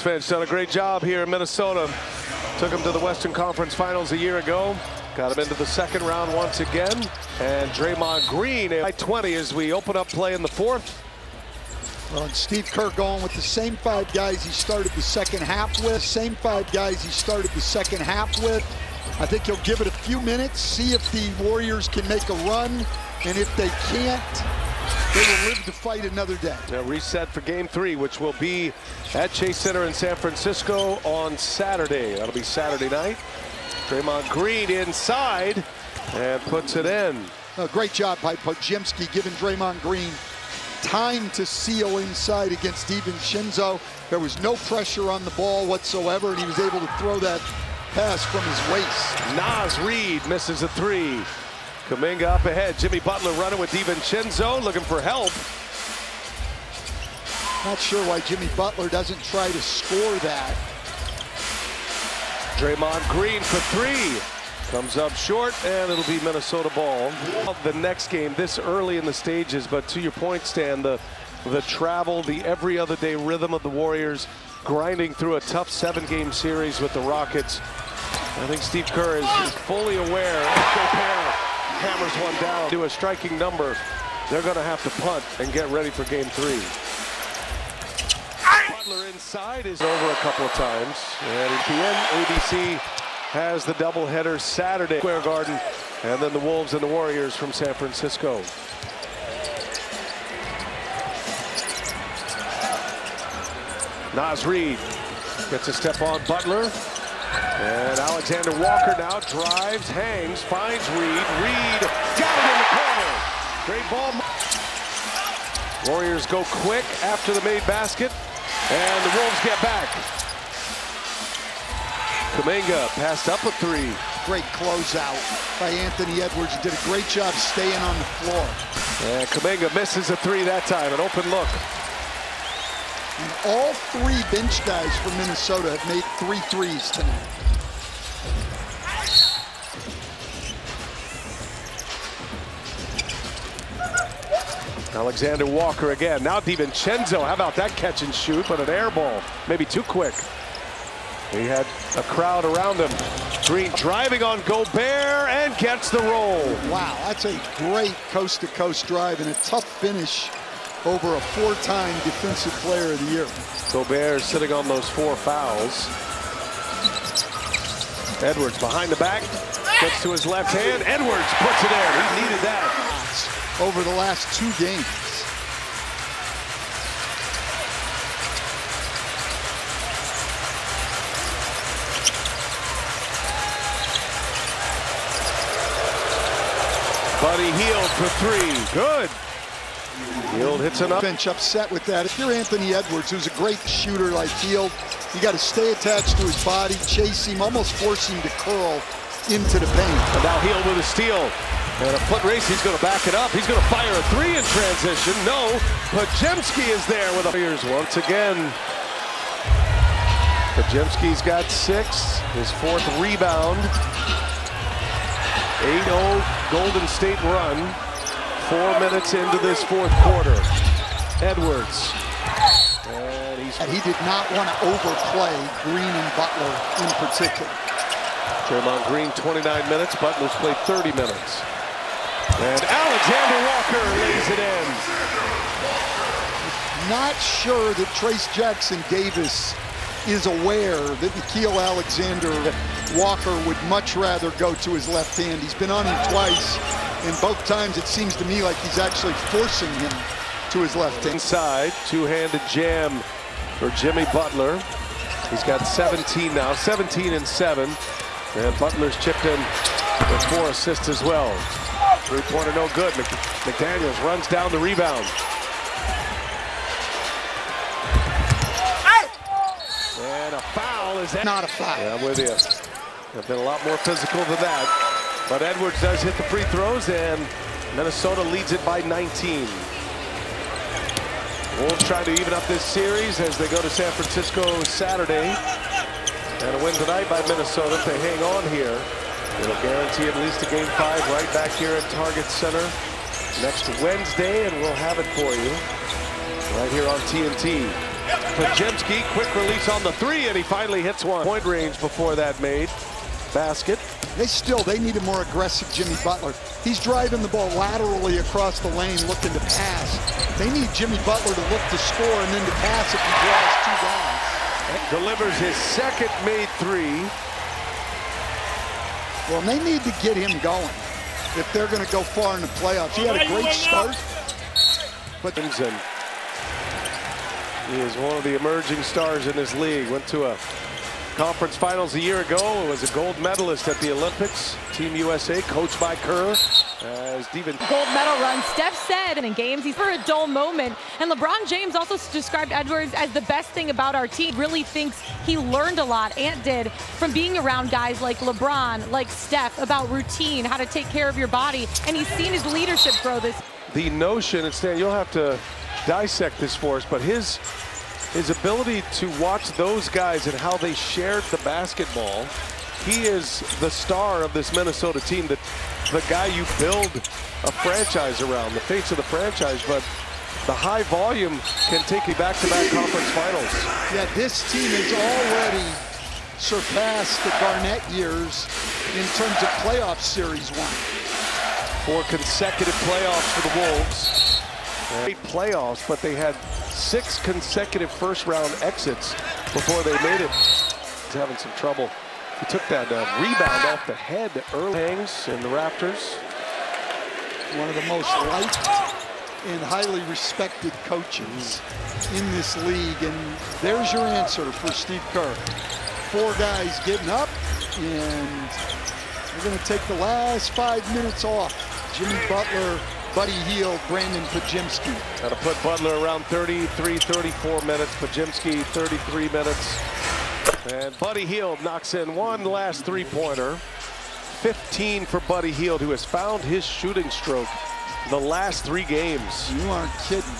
Fans done a great job here in Minnesota. Took them to the Western Conference Finals a year ago. Got them into the second round once again. And Draymond Green at 20 as we open up play in the fourth. Well, and Steve Kerr going with the same five guys he started the second half with. I think he'll give it a few minutes, see if the Warriors can make a run. And if they can't, they will live to fight another day. Now reset for game 3, which will be at Chase Center in San Francisco on Saturday. That'll be Saturday night. Draymond Green inside and puts it in. Great job by Podziemski, giving Draymond Green time to seal inside against DiVincenzo. There was no pressure on the ball whatsoever, and he was able to throw that pass from his waist. Naz Reid misses a 3. Kuminga up ahead. Jimmy Butler running with DiVincenzo, looking for help. Not sure why Jimmy Butler doesn't try to score that. Draymond Green for 3. Comes up short, and it'll be Minnesota ball. The next game this early in the stages, but to your point, Stan, the travel, the every other day rhythm of the Warriors, grinding through a tough 7-game series with the Rockets. I think Steve Kerr is fully aware. Gobert hammers one down to a striking number. They're going to have to punt and get ready for game 3. Butler inside is over a couple of times. And at the end, ABC has the doubleheader Saturday, Square Garden, and then the Wolves and the Warriors from San Francisco. Naz Reid gets a step on Butler. And Alexander Walker now drives, hangs, finds Reid. Reid got it in the corner. Great ball. Warriors go quick after the made basket. And the Wolves get back. Kuminga passed up a 3. Great closeout by Anthony Edwards. He did a great job staying on the floor. And Kuminga misses a 3 that time, an open look. And all 3 bench guys from Minnesota have made 3 threes tonight. Alexander Walker again. Now DiVincenzo. How about that catch and shoot, but an air ball. Maybe too quick. He had a crowd around him. Green driving on Gobert and gets the roll. Wow, that's a great coast-to-coast drive and a tough finish over a 4-time Defensive Player of the Year. Gobert sitting on those 4 fouls. Edwards behind the back, gets to his left hand. Edwards puts it in. He needed that. Over the last 2 games. Buddy Hield for 3. Good. Hield hits enough. Bench upset with that. If you're Anthony Edwards, who's a great shooter like Hield, you got to stay attached to his body, chase him, almost force him to curl into the paint. And now Hield with a steal. And a foot race, he's going to back it up. He's going to fire a 3 in transition. No, Podziemski is there with the Warriors once again. Podziemski's got 6, his 4th rebound. 8-0 Golden State run. 4 minutes into this 4th quarter. Edwards. And he did not want to overplay Green and Butler in particular. Draymond Green 29 minutes, Butler's played 30 minutes. And Alexander Walker lays it in. Not sure that Trayce Jackson-Davis is aware that Nickeil Alexander-Walker would much rather go to his left hand. He's been on him twice, and both times it seems to me like he's actually forcing him to his left hand. Inside, 2-handed jam for Jimmy Butler. He's got 17 now, 17 and 7. And Butler's chipped in with 4 assists as well. 3-pointer no good. McDaniels runs down the rebound. And a foul is not a foul. Yeah, I'm with you. They've been a lot more physical than that. But Edwards does hit the free throws, and Minnesota leads it by 19. Wolves trying to even up this series as they go to San Francisco Saturday. And a win tonight by Minnesota if they hang on here. It'll guarantee at least a game 5 right back here at Target Center next Wednesday, and we'll have it for you right here on TNT. Pajemski, quick release on the three, and he finally hits one. Point range before that made. Basket. They need a more aggressive Jimmy Butler. He's driving the ball laterally across the lane looking to pass. They need Jimmy Butler to look to score and then to pass if he draws two guys. Delivers his second made three. Well, they need to get him going if they're going to go far in the playoffs. He had a great start. But he is one of the emerging stars in this league. Went to a conference finals a year ago. Was a gold medalist at the Olympics. Team USA, coached by Kerr. Gold medal run. Steph said in games he's for a dull moment. And LeBron James also described Edwards as the best thing about our team. Really thinks he learned a lot, Ant did, from being around guys like LeBron, like Steph, about routine, how to take care of your body. And he's seen his leadership grow this. The notion, and Stan, you'll have to dissect this for us, but his ability to watch those guys and how they shared the basketball. He is the star of this Minnesota team, the guy you build a franchise around, the face of the franchise, but the high volume can take you back-to-back conference finals. Yeah, this team has already surpassed the Garnett years in terms of playoff series won. 4 consecutive playoffs for the Wolves. 8 playoffs, but they had 6 consecutive first-round exits before they made it. He's having some trouble. He took that rebound off the head early. Hangs in the Raptors. One of the most liked and highly respected coaches in this league. And there's your answer for Steve Kerr. 4 guys getting up, and we're going to take the last 5 minutes off. Jimmy Butler, Buddy Hield, Brandon Pajemski. Got to put Butler around 33, 34 minutes. Pajemski 33 minutes. And Buddy Hield knocks in one last three-pointer. 15 for Buddy Hield, who has found his shooting stroke the last 3 games. You aren't kidding.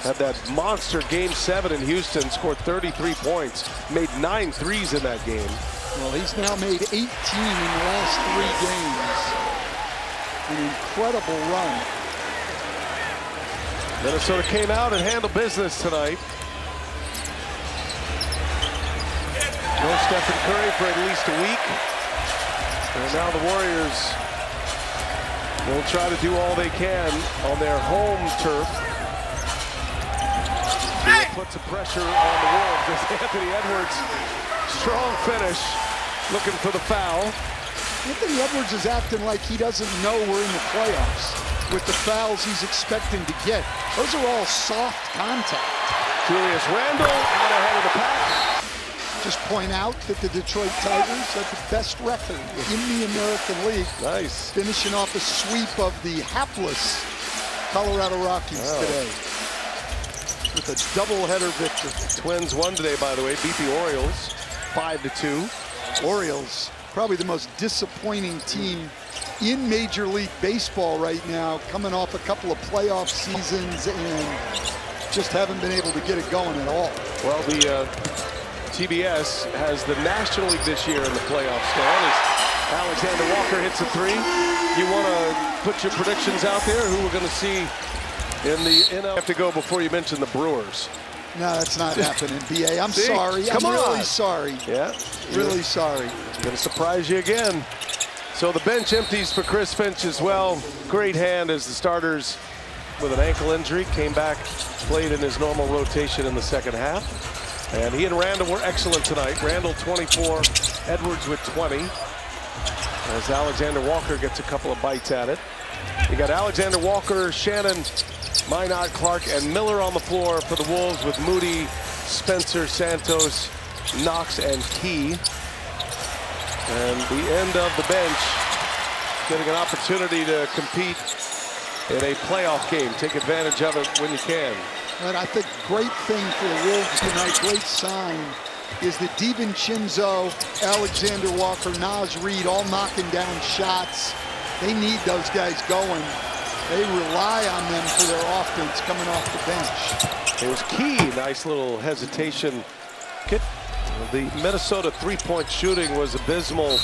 Had that monster Game 7 in Houston, scored 33 points, made 9 threes in that game. Well, he's now made 18 in the last 3 games. An incredible run. Minnesota came out and handled business tonight. No Stephen Curry for at least a week. And now the Warriors will try to do all they can on their home turf. They put some pressure on the Wolves as Anthony Edwards, strong finish, looking for the foul. Anthony Edwards is acting like he doesn't know we're in the playoffs with the fouls he's expecting to get. Those are all soft contact. Julius Randle out ahead of the pack. Just point out that the Detroit Tigers have the best record in the American League. Nice. Finishing off a sweep of the hapless Colorado Rockies today with a doubleheader victory. Twins won today, by the way, beat the Orioles 5-2. Orioles, probably the most disappointing team in Major League Baseball right now, coming off a couple of playoff seasons and just haven't been able to get it going at all. Well, the TBS has the National League this year in the playoffs. Stan, as Alexander Walker hits a 3. You want to put your predictions out there? Who we're going to see in the NL? Have to go before you mention the Brewers. No, that's not happening, BA. I'm sorry. Come I'm on. really sorry. Yeah. Really sorry. Going to surprise you again. So the bench empties for Chris Finch as well. Great hand as the starters with an ankle injury came back, played in his normal rotation in the second half. And he and Randall were excellent tonight. Randall 24, Edwards with 20. As Alexander Walker gets a couple of bites at it. You got Alexander Walker, Shannon, Minot, Clark, and Miller on the floor for the Wolves with Moody, Spencer, Santos, Knox, and Key. And the end of the bench getting an opportunity to compete in a playoff game. Take advantage of it when you can. And I think great thing for the Wolves tonight, great sign, is that DiVincenzo, Alexander Walker, Naz Reid all knocking down shots. They need those guys going. They rely on them for their offense coming off the bench. It was Key, nice little hesitation. The Minnesota three-point shooting was abysmal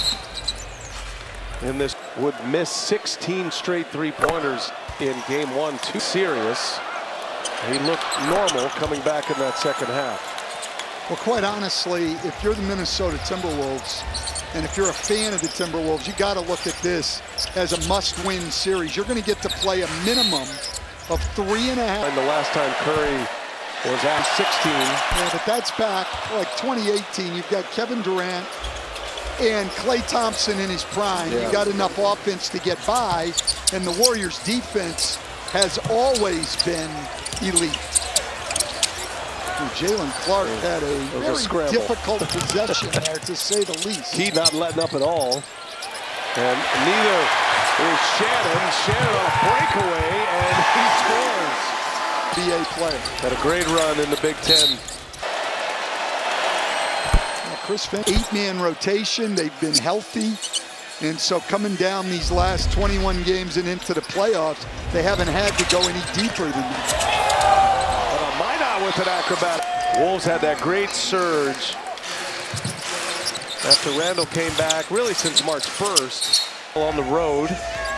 in this. Would miss 16 straight three-pointers in game 1. Too serious. He looked normal coming back in that second half. Well, quite honestly, if you're the Minnesota Timberwolves, and if you're a fan of the Timberwolves, you got to look at this as a must-win series. You're going to get to play a minimum of 3.5. And the last time Curry was at 16. Yeah, but that's back like 2018. You've got Kevin Durant and Klay Thompson in his prime. Yeah. You got enough offense to get by, and the Warriors' defense has always been elite. Jalen Clark had a very difficult possession there, to say the least. He not letting up at all. And neither is Shannon. Shannon on a breakaway, and he scores. NBA player. Had a great run in the Big Ten. Chris Finn, 8-man rotation. They've been healthy. And so coming down these last 21 games and into the playoffs, they haven't had to go any deeper than that. But a Minot with an acrobat. Wolves had that great surge after Randall came back, really since March 1st. On the road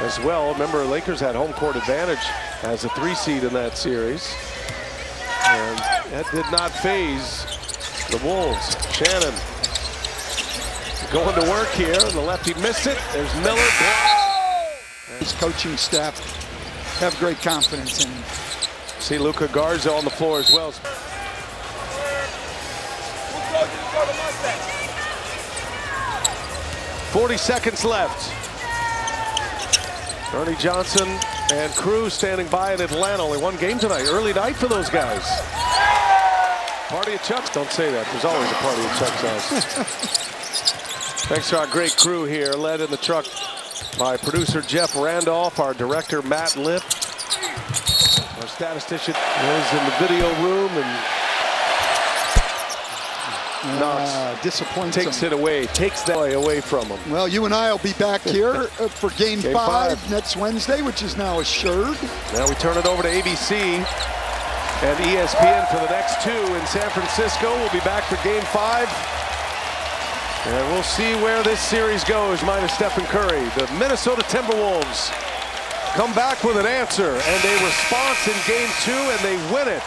as well. Remember, Lakers had home court advantage as a 3 seed in that series. And that did not faze the Wolves. Shannon going to work here. The lefty missed it. There's Miller. His coaching staff have great confidence in him. See Luka Garza on the floor as well. 40 seconds left. Ernie Johnson and crew standing by in Atlanta. Only one game tonight. Early night for those guys. Party at Chuck's. Don't say that. There's always a party at Chuck's house. Thanks to our great crew here, led in the truck by producer Jeff Randolph, our director Matt Lipp, our statistician is in the video room, and Knox takes it away, takes that away from him. Well, you and I will be back here for Game 5 next Wednesday, which is now assured. Now we turn it over to ABC and ESPN for the next 2 in San Francisco. We'll be back for Game 5. And we'll see where this series goes, minus Stephen Curry. The Minnesota Timberwolves come back with an answer and a response in Game 2, and they win it.